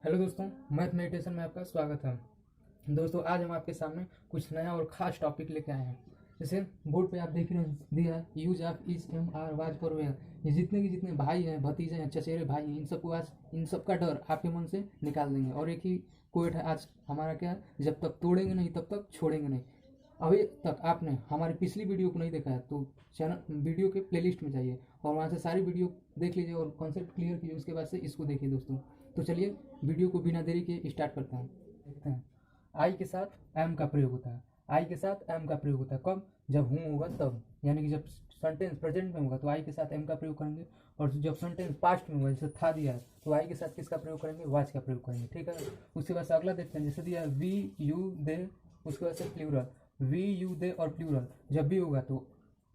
Hello दोस्तों, math meditation में आपका स्वागत है। दोस्तों, आज हम आपके सामने कुछ नया और ख़ास टॉपिक लेके आए हैं। जैसे बोर्ड पे आप देख रहे हैं दिया है use of is am are was for were. ये जितने भाई हैं, भतीजे हैं, चचेरे भाई हैं, इन सबको आज इन सब का डर आपके मन से निकाल देंगे। और एक ही कोट है आज हमारा, क्या है, जब तक तोड़ेंगे नहीं तब तक छोड़ेंगे नहीं। अभी तक आपने हमारी पिछली वीडियो को नहीं देखा है तो चैनल वीडियो के प्लेलिस्ट में जाइए और वहाँ से सारी वीडियो देख लीजिए और कॉन्सेप्ट क्लियर कीजिए। उसके बाद से इसको देखिए दोस्तों। तो चलिए वीडियो को बिना देरी के स्टार्ट करते हैं। देखते हैं, आई के साथ एम का प्रयोग होता है। आई के साथ एम का प्रयोग होता है कब? जब हूँ होगा तब, यानी कि जब सेंटेंस प्रेजेंट में होगा तो आई के साथ एम का प्रयोग करेंगे। और जब सेंटेंस पास्ट में होगा, जैसे था दिया है, तो आई के साथ किसका प्रयोग करेंगे? वाज का प्रयोग करेंगे। ठीक है, उसके बाद से अगला देखते हैं। जैसे दिया है वी यू दे, उसके बाद से प्लूरल वी यू दे और प्लूरल जब भी होगा तो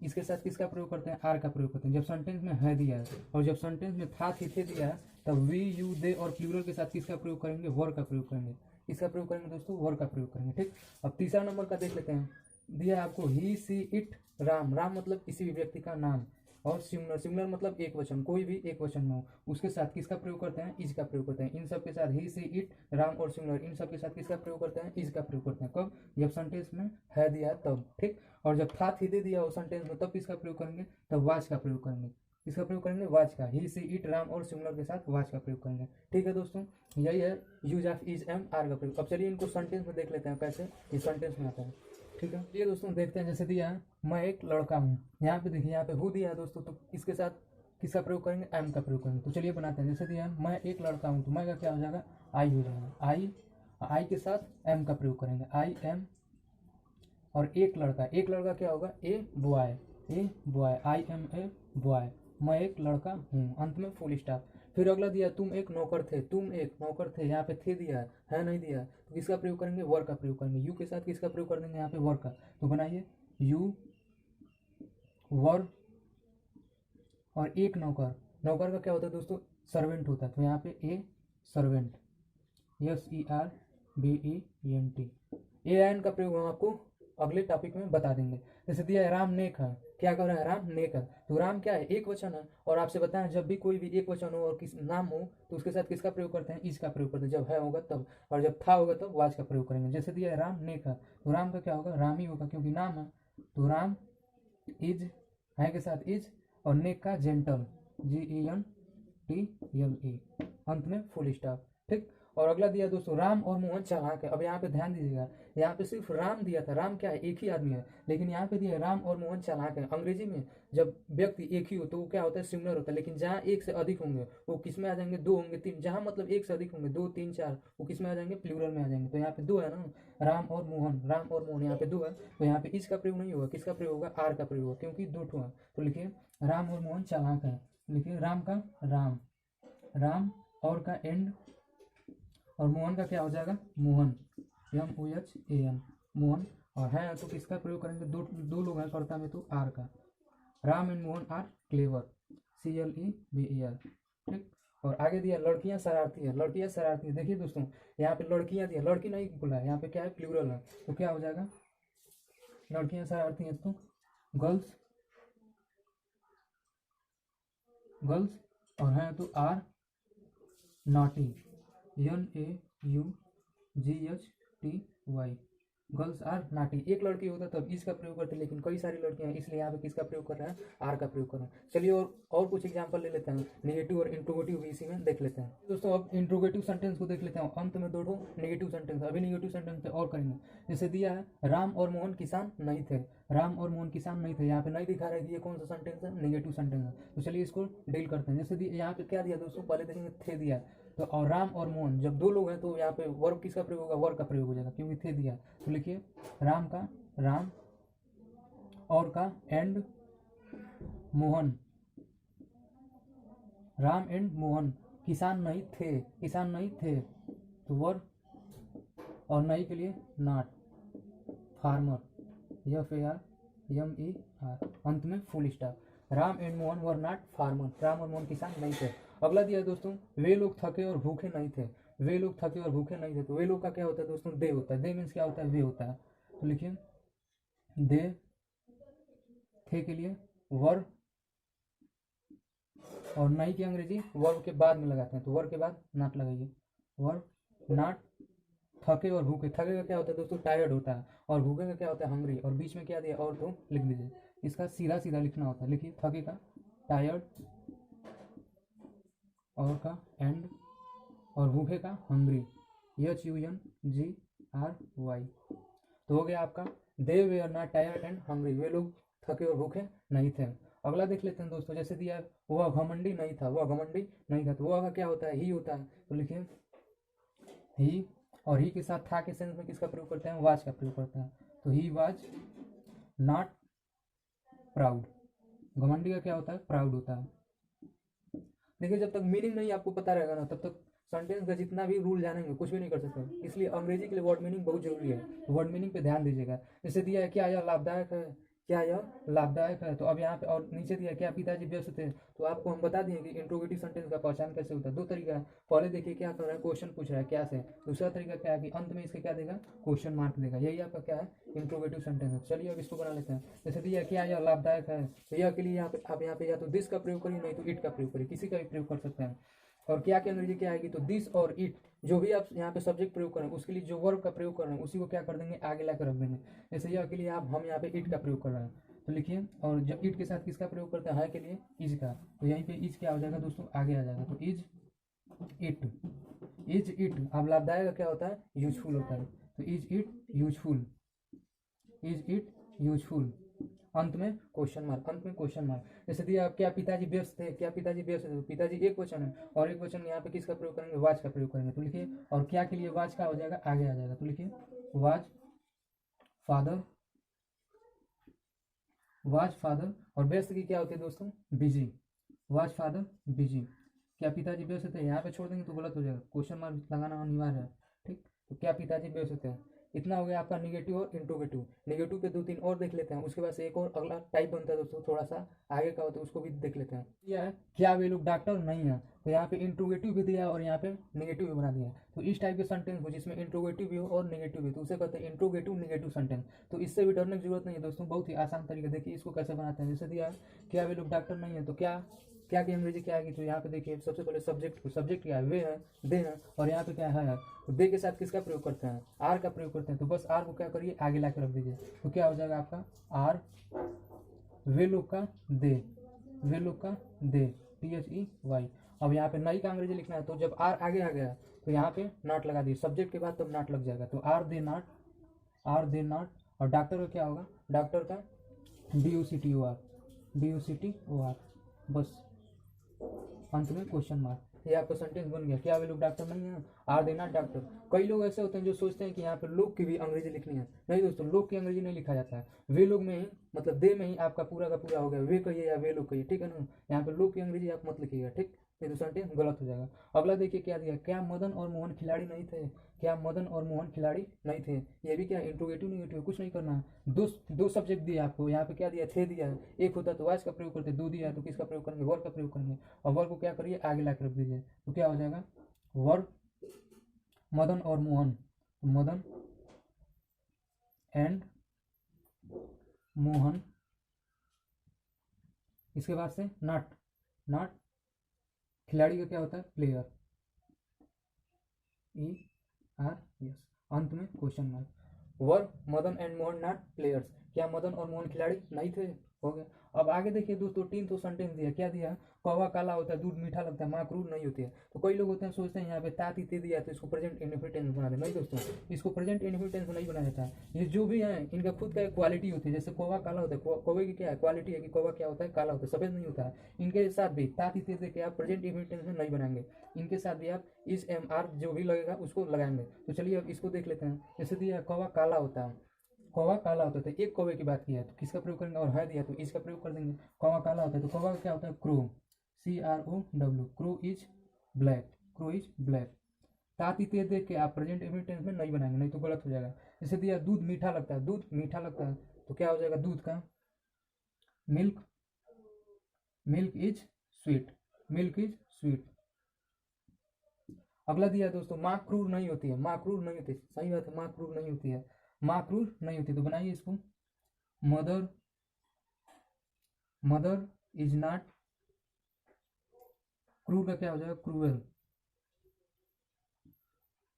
इसके साथ किसका प्रयोग करते हैं? आर का प्रयोग करते हैं। जब सेंटेंस में है दिया है और जब सेंटेंस में था थी थे दिया है तब वी यू दे और प्लूरल के साथ किसका प्रयोग करेंगे? वर का प्रयोग करेंगे। इसका प्रयोग करेंगे दोस्तों, वर का प्रयोग करेंगे। ठीक, अब तीसरा नंबर का देख लेते हैं। दिया है आपको ही सी इट राम। राम मतलब किसी भी व्यक्ति का नाम, और सिंगुलर, सिंगुलर मतलब एक वचन, कोई भी एक वचन में हो उसके साथ किसका प्रयोग करते हैं? इज का प्रयोग करते हैं। इन सब के साथ ही सी इट राम और सिंगुलर, इन सब के साथ किसका प्रयोग करते हैं? इज का प्रयोग करते हैं। कब? जब सेंटेंस में है दिया है तब। ठीक, और जब था थी दे दिया हो सेंटेंस में तब किसका प्रयोग करेंगे? तब वाज का प्रयोग करेंगे। किसका प्रयोग करेंगे? वाज का। ही सी इट राम और सिंगुलर के साथ वाज का प्रयोग करेंगे। ठीक है दोस्तों, यही है use of is am are का प्रयोग। अब चलिए इनको सेंटेंस में देख लेते हैं कैसे ये सेंटेंस में आता है। ठीक है, ये दोस्तों देखते हैं। जैसे दिया है मैं एक लड़का हूँ, यहाँ पे देखिए, यहाँ पे हु दिया है दोस्तों, तो इसके साथ किसका प्रयोग करेंगे? एम का प्रयोग करेंगे। तो चलिए बनाते हैं। जैसे दिया है मैं एक लड़का हूँ, तो मैं का क्या हो जाएगा? आई हो जाएगा। आई, आई के साथ एम का प्रयोग करेंगे, आई एम। और एक लड़का, एक लड़का क्या होगा? A boy, a boy, I am a boy. मैं एक लड़का हूँ, अंत में फुल स्टॉप। फिर अगला दिया तुम एक नौकर थे, तुम एक नौकर थे, यहाँ पे थे दिया है नहीं दिया, तो किसका प्रयोग करेंगे? वर का प्रयोग करेंगे। यू के साथ किसका प्रयोग कर देंगे? यहाँ पे वर का। तो बनाइए यू वर और एक नौकर। नौकर का क्या होता है दोस्तों? सर्वेंट होता है। तो यहाँ पे a servant, S E R B E N T. A an का प्रयोग हम आपको अगले टॉपिक में बता देंगे। जैसे दिया है राम नेक है, क्या कर रहा है? राम नेक है। तो राम क्या है? एक वचन है। और आपसे बताएं जब भी कोई भी एक वचन हो और किस नाम हो तो उसके साथ किसका प्रयोग करते हैं? इज का प्रयोग करते हैं। जब है होगा तब, और जब था होगा तब वाज का प्रयोग करेंगे। जैसे दिया है राम नेक है, तो राम का क्या होगा? राम ही होगा क्योंकि नाम है। तो राम इज, है के साथ इज, और नेक का gentle, G E N T L E, अंत में फुल स्टॉप। ठीक, और अगला दिया दोस्तों राम और मोहन चालाक है। अब यहाँ पे ध्यान दीजिएगा, यहाँ पे सिर्फ राम दिया था। राम क्या है? एक ही आदमी है। लेकिन यहाँ पे दिया है राम और मोहन चालाक है। अंग्रेजी में जब व्यक्ति एक ही हो तो वो क्या होता है? सिंगुलर होता है। लेकिन जहाँ एक से अधिक होंगे वो किस में आ जाएंगे? दो होंगे, तीन। जहाँ मतलब एक से अधिक होंगे, दो, तीन, चार, वो किस में आ जाएंगे? प्लूरल में आ जाएंगे। तो यहाँ पे दो है ना, राम और मोहन, राम और मोहन, यहाँ पे दो है। तो यहाँ पे इस का प्रयोग नहीं होगा, किसका प्रयोग होगा? आर का प्रयोग होगा, क्योंकि दो ठो है। तो लिखिए राम और मोहन चालाक है। लिखिए राम का राम, राम और का एंड, और मोहन का क्या हो जाएगा? Mohan, M O H A N, Mohan. और है तो किसका प्रयोग करेंगे? दो दो लोग हैं कर्ता में, तो आर का। Ram and Mohan are clever, C L E B E R. ठीक, और आगे दिया लड़कियां शरारती है। लड़कियां शरारती है, देखिए दोस्तों यहाँ पे लड़कियां दिया, लड़की नहीं बोला है, यहाँ पे क्या है? प्लूरल है। तो क्या हो जाएगा? लड़कियां शरारती हैं तो गर्ल्स, गर्ल्स। और है तो are naughty, N A U G H T Y, girls are naughty. एक लड़की होता तब इसका प्रयोग करते, लेकिन कई सारी लड़कियां हैं इसलिए यहाँ पे किसका प्रयोग कर रहे हैं? आर का प्रयोग कर रहे हैं। चलिए और कुछ एग्जांपल ले लेते हैं। नेगेटिव और इंट्रोगेटिव भी इसी में देख लेते हैं दोस्तों। अब इंट्रोगेटिव सेंटेंस को देख लेते हैं। अंत में दो नेगेटिव सेंटेंस, अभी नेगेटिव सेंटेंस पे और करेंगे। जैसे दिया है राम और मोहन किसान नहीं थे, राम और मोहन किसान नहीं थे। यहाँ पे नहीं दिखा रहा है कि ये कौन सा सेंटेंस है? नेगेटिव सेंटेंस है। तो चलिए इसको डील करते हैं। जैसे यहाँ पे क्या दिया दोस्तों? पहले देखेंगे थे दिया, तो और राम और मोहन जब दो लोग हैं तो यहाँ पे वर्ब किसका प्रयोग होगा? वर का प्रयोग हो जाएगा क्योंकि थे दिया। तो लिखिए राम का राम और का एंड मोहन, राम एंड मोहन किसान नहीं थे, किसान नहीं थे, तो वर्ब, और नहीं के लिए not, farmer, F A R M E R, अंत में full stop. Ram and Mohan were not farmer, Ram और मोहन किसान नहीं थे। अगला दिया है दोस्तों वे लोग थके और भूखे नहीं थे। वे लोग थके और भूखे नहीं थे, तो वे लोग का क्या होता है दोस्तों? दे होता है। दे मीन्स क्या होता है? वे होता है। तो लिखिए दे, थे के लिए वर, और नहीं की अंग्रेजी वर्ब के बाद में लगाते हैं, तो वर्ब के बाद नॉट लगाइए। वर नॉट थके और भूखे, थके का क्या होता है दोस्तों टायर्ड होता है, और भूखे का क्या होता है हंग्री, और बीच में क्या दिया और तो लिख दीजिए। इसका सीधा सीधा लिखना होता है, लिखिए थके का टायर्ड, और का एंड, और भूखे का हंग्री, HUNGRY। तो हो गया आपका दे वे are not tired and hungry, वे लोग थके और भूखे नहीं थे। अगला देख लेते हैं दोस्तों, जैसे दिया है वह घमंडी नहीं था, वह घमंडी नहीं था, तो वह का क्या होता है ही होता है, तो लिखिए ही, और ही के साथ था के सेंस में किसका प्रयोग करते हैं वाज का प्रयोग करते हैं, तो ही वाज नॉट प्राउड। घमंडी का क्या होता है प्राउड होता है। देखिए जब तक मीनिंग नहीं आपको पता रहेगा ना तब तक सेंटेंस का जितना भी रूल जानेंगे कुछ भी नहीं कर सकते, इसलिए अंग्रेजी के लिए वर्ड मीनिंग बहुत जरूरी है, तो वर्ड मीनिंग पे ध्यान दीजिएगा। जैसे दिया है क्या यह लाभदायक है, क्या यह लाभदायक है, तो अब यहाँ पे और नीचे दिया है क्या पिताजी व्यस्त थे, तो आपको हम बता दिए कि इंट्रोगेटिव सेंटेंस का पहचान कैसे होता है। दो तरीका है, पहले देखिए क्या कर रहा है क्वेश्चन पूछ रहा है क्या से, दूसरा तरीका क्या है कि अंत में इसके क्या देगा क्वेश्चन मार्क देगा, यही आपका क्या है इंट्रोगेटिव सेंटेंस है। चलिए अब इसको बना लेते हैं। जैसे दिया क्या यह लाभदायक है, तो यह के लिए यहाँ पे आप यहाँ पे या तो दिस का प्रयोग करिए नहीं तो इट का प्रयोग करिए, किसी का भी प्रयोग कर सकते हैं। और क्या के अंग्रेजी क्या आएगी, तो दिस और इट, जो भी आप यहाँ पे सब्जेक्ट प्रयोग करें उसके लिए जो वर्ब का प्रयोग कर रहे हैं उसी को क्या कर देंगे आगे लाकर रख देंगे। जैसे यह के लिए आप हम यहाँ पे इट का प्रयोग कर रहे हैं तो लिखिए, और जब इट के साथ किसका प्रयोग करते हैं है के लिए इज का, तो यहीं पे इज क्या हो जाएगा दोस्तों आगे आ जाएगा, तो इज इट, इज इट। अब लाभदायक का क्या होता है यूजफुल होता है, तो is it useful, is it useful, अंत में क्वेश्चन मार्क, अंत में क्वेश्चन मार्क। जैसे दिया क्या पिताजी व्यस्त थे, क्या पिताजी व्यस्त थे, तो पिताजी एक वचन है और एक वचन यहाँ पे किसका प्रयोग करेंगे वाज का प्रयोग करेंगे, तो लिखिए, और क्या के लिए वाज का हो जाएगा आगे आ जाएगा, तो लिखिए वाज फादर, वाज फादर, और व्यस्त की क्या होती है दोस्तों बिजी, वाज फादर बिजी। क्या पिताजी व्यस्त थे यहाँ पे छोड़ देंगे तो गलत हो जाएगा, क्वेश्चन मार्क लगाना अनिवार्य है, ठीक। तो क्या पिताजी व्यस्त थे। इतना हो गया आपका निगेटिव और इंट्रोगेटिव। निगेटिव के दो तीन और देख लेते हैं, उसके बाद से एक और अगला टाइप बनता है दोस्तों थोड़ा सा आगे का होता है उसको भी देख लेते हैं। यह है क्या वे लोग डॉक्टर नहीं है, तो यहाँ पे इंट्रोगेटिव भी दिया और यहाँ पे निगेटिव भी बना दिया। तो इस टाइप के सेंटेंस हो जिसमें इंट्रोगेटिव भी हो और निगेटिव भी, तो उसे कहते हैं इंट्रोगेटिव निगेटिव सेंटेंस। तो इससे भी डरने की जरूरत नहीं है दोस्तों, बहुत ही आसान तरीका। देखिए इसको कैसे बनाते हैं, जैसे दिया है क्या वे लोग डॉक्टर नहीं है, तो क्या क्या की अंग्रेजी क्या आएगी, तो यहाँ पे देखिए सबसे पहले सब्जेक्ट, सब्जेक्ट क्या है वे है दे है, और यहाँ पे क्या है, तो दे के साथ किसका प्रयोग करते हैं आर का प्रयोग करते हैं, तो बस आर को क्या करिए आगे ला के रख दीजिए, तो क्या हो जाएगा आपका आर वे लोग का दे, वे लोग का दे, THEY। अब यहाँ पे नई का अंग्रेजी लिखना है, तो जब आर आगे आ गया तो यहाँ पे नॉट लगा दिए, सब्जेक्ट के बाद तब नॉट लग जाएगा, तो are they not, are they not. और डॉक्टर का क्या होगा, डॉक्टर का DOCTOR, DOCTOR, बस अंत में क्वेश्चन मार्क। ये आपका सेंटेंस बन गया, क्या वे लोग डॉक्टर नहीं है, आर दे नॉट डॉक्टर। कई लोग ऐसे होते हैं जो सोचते हैं कि यहाँ पे लोग की भी अंग्रेजी लिखनी है, नहीं दोस्तों लोग की अंग्रेजी नहीं लिखा जाता है, वे लोग में ही मतलब दे में ही आपका पूरा का पूरा हो गया, वे कहिए या वे लोग कहिए, ठीक है ना। यहाँ पे लोग की अंग्रेजी आप मत लिखिएगा, ठीक, नहीं तो सेंटेंस गलत हो जाएगा। अगला देखिए क्या दिया, क्या मदन और मोहन खिलाड़ी नहीं थे, क्या मदन और मोहन खिलाड़ी नहीं थे, ये भी क्या इंट्रोगेटिव निगेटिव कुछ नहीं करना है। दो सब्जेक्ट दिए आपको, यहाँ पे क्या दिया थे दिया है, एक होता तो वाज का प्रयोग करते, दो दिया है तो किसका प्रयोग करेंगे वर्ब का प्रयोग करेंगे, और वर्ब को क्या करिए आगे ला के रख दीजिए, तो क्या हो जाएगा वर्ब मदन और मोहन, तो मदन एंड मोहन, इसके बाद से नॉट, नॉट खिलाड़ी का क्या होता है प्लेयर, ERS, अंत में question mark. Verb Madan and Mohan not players, क्या मदन और मोहन खिलाड़ी नहीं थे, हो गया। अब आगे देखिए दोस्तों तीन तो सेंटेंस दिया, क्या दिया कौवा काला होता है दूध मीठा लगता है माँ क्रूर नहीं होती है। तो कई लोग होते हैं सोचते हैं यहाँ पे तात इत्ते दिया तो इसको प्रेजेंट इंडेफिनिट टेंस बना दे, नहीं दोस्तों इसको प्रेजेंट इंडेफिनिट टेंस नहीं बनाया जाता है। ये जो भी है इनका खुद का एक क्वालिटी होती है, जैसे कौवा काला होता है, कौवे की क्या है क्वालिटी है कि कौवा क्या होता है काला होता है सफेद नहीं होता है। इनके साथ भी तात इत्ते दे के आप प्रेजेंट इंडेफिनिट टेंस में नहीं बनाएंगे, इनके साथ भी आप इस MR जो भी लगेगा उसको लगाएंगे। तो चलिए अब इसको देख लेते हैं, जैसे दिया कौवा काला होता है, कौवा काला होता है, एक कौवे की बात की है तो किसका प्रयोग करेंगे, और है दिया तो इसका प्रयोग कर देंगे। कौवा काला होता है तो कौवा क्या होता है crow, CROW, crow is black, crow is black. ताती तेज देख के आप प्रेजेंट इंडेफिनिट टेंस में नहीं बनाएंगे, नहीं तो गलत हो जाएगा। जैसे दिया दूध मीठा लगता है, दूध मीठा लगता है तो क्या हो जाएगा दूध का milk, milk is sweet, milk is sweet. अगला दिया है दोस्तों माँ क्रूर नहीं होती है, माँ क्रूर नहीं होती, सही बात है माँ क्रूर नहीं होती है, माँ क्रूर नहीं होती, तो बनाइए इसको मदर, मदर इज नॉट, क्रूर का क्या हो जाएगा cruel,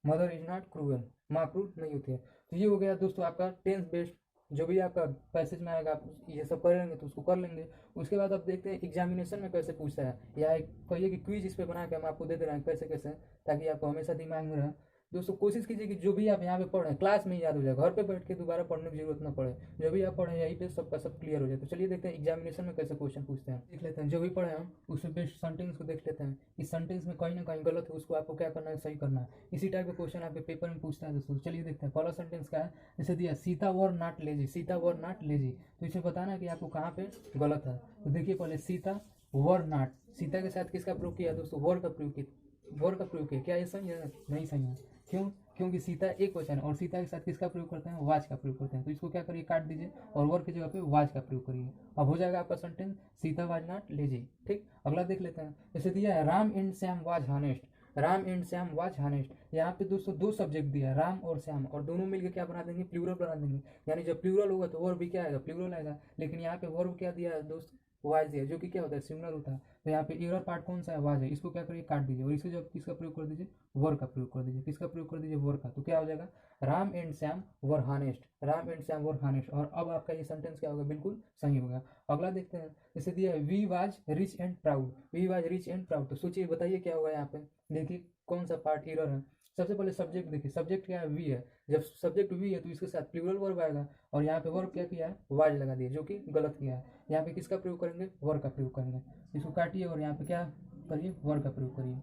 mother is not cruel, माँ क्रूर नहीं होती है। तो ये हो गया दोस्तों आपका टेंस बेस्ड, जो भी आपका पैसेज में आएगा आप ये सब कर लेंगे तो उसको कर लेंगे। उसके बाद अब देखते हैं एग्जामिनेशन में कैसे पूछता है, या एक कहिए कि क्विज इस पे बना के हम आपको दे दे रहे हैं कैसे कैसे, ताकि आपको हमेशा दिमाग में रहे। दोस्तों कोशिश कीजिए कि जो भी आप यहाँ पे पढ़ रहे हैं क्लास में ही याद हो जाए, घर पे बैठ के दोबारा पढ़ने की जरूरत ना पड़े, जो भी आप पढ़े यहीं पे सबका सब क्लियर हो जाए। तो चलिए देखते हैं एग्जामिनेशन में कैसे क्वेश्चन पूछते हैं, देख लेते हैं। जो भी पढ़े हम उसमें बेस्ट सेंटेंस को देख लेते हैं, इस सेंटेंस में कहीं ना कहीं गलत है, उसको आपको क्या करना है, सही करना है। इसी टाइप का क्वेश्चन आपके पेपर में पूछता है दोस्तों। चलिए देखते हैं पहला सेंटेंस क्या है। जैसे दिया Sita were not lazy, Sita were not lazy, तो इसमें बताना है कि आपको कहाँ पे गलत है। तो देखिए पहले सीता वर नॉट, सीता के साथ किसका प्रयोग किया दोस्तों, वर का प्रयोग किया, वर का प्रयोग किया। क्या ये सही है, नहीं सही है। क्यों, क्योंकि सीता एक वचन है और सीता के साथ किसका प्रयोग करते हैं, वाज का प्रयोग करते हैं। तो इसको क्या करिए, काट दीजिए और वर की जगह पे वाज का प्रयोग करिए। अब हो जाएगा आपका sentence Sita was not lazy. ठीक, अगला देख लेते हैं। जैसे दिया है Ram and Shyam was honest, Ram and Shyam was honest. यहाँ पे दोस्तों दो सब्जेक्ट दिया है, राम और श्याम, और दोनों मिलकर क्या बना देंगे, प्लूरल बना देंगे। यानी जब प्लूरल होगा तो वर्ब भी क्या आएगा, प्लूरल आएगा। लेकिन यहाँ पे वर्ब क्या दिया है दोस्त, वाज दिया, जो कि क्या होता है, सिंगुलर होता है। तो यहाँ पे एरर पार्ट कौन सा है, वाज है। इसको क्या करिए, काट दीजिए और इसको जब किसका प्रयोग कर दीजिए, वर का प्रयोग कर दीजिए। किसका प्रयोग कर दीजिए, वर का। तो क्या हो जाएगा, Ram and Shyam were honest, Ram and Shyam were honest. और अब आपका ये सेंटेंस क्या होगा, बिल्कुल सही होगा। अगला देखते हैं। जैसे दिया है we was rich and proud, we was rich and proud. तो सोचिए बताइए क्या होगा यहाँ पे, देखिए कौन सा पार्ट एरर है। सबसे पहले सब्जेक्ट देखिए, सब्जेक्ट क्या है, वी है। जब सब्जेक्ट वी है तो इसके साथ प्लूरल वर्ब आएगा, और यहाँ पे वर्ब क्या किया है, वाज लगा दिया, जो कि गलत किया है। यहाँ पे किसका प्रयोग करेंगे, वर का प्रयोग करेंगे। इसको काटिए और यहाँ पे क्या करिए, वर का प्रयोग करिए।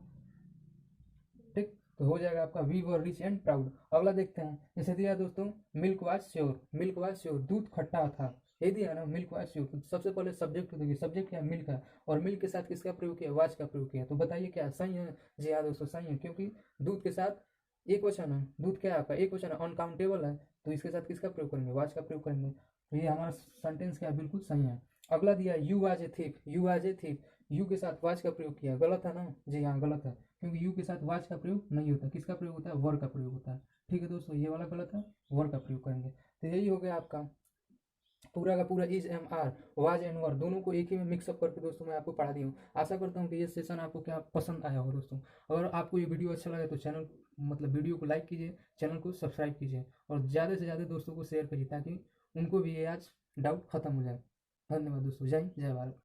ठीक, तो हो जाएगा आपका we were rich and proud. अगला देखते हैं। जैसे दिया दोस्तों milk was sure, milk was sure, दूध खट्टा था, ये दिया ना, मिल्क वाज श्योर। तो सबसे पहले सब्जेक्ट देखिए, सब्जेक्ट क्या है, मिल्क है, और मिल्क के साथ किसका प्रयोग किया, वाज का प्रयोग किया। तो बताइए क्या सही है, जी हाँ दोस्तों सही है, क्योंकि दूध के साथ एक वचन है, दूध क्या है आपका, एक वचन है, अनकाउंटेबल है। तो इसके साथ किसका प्रयोग करेंगे, वाज का प्रयोग करेंगे। तो ये हमारा सेंटेंस क्या है, बिल्कुल सही है। अगला दिया you was a thief, you was a thief, you के साथ वाज का प्रयोग किया, गलत है ना, जी हाँ गलत है, क्योंकि यू के साथ वाज का प्रयोग नहीं होता। किसका प्रयोग होता है, वर का प्रयोग होता है। ठीक है दोस्तों, ये वाला गलत है, वर का प्रयोग करेंगे। तो यही हो गया आपका पूरा का पूरा is am are, was and were दोनों को एक ही में मिक्सअप करके दोस्तों मैं आपको पढ़ा दी हूँ। आशा करता हूँ कि ये सेशन आपको क्या पसंद आया हो दोस्तों। अगर आपको ये वीडियो अच्छा लगे तो चैनल मतलब वीडियो को लाइक कीजिए, चैनल को सब्सक्राइब कीजिए, और ज़्यादा से ज़्यादा दोस्तों को शेयर करिए, ताकि उनको भी ये आज डाउट खत्म हो जाए। धन्यवाद दोस्तों, जय हिंद, जय भारत।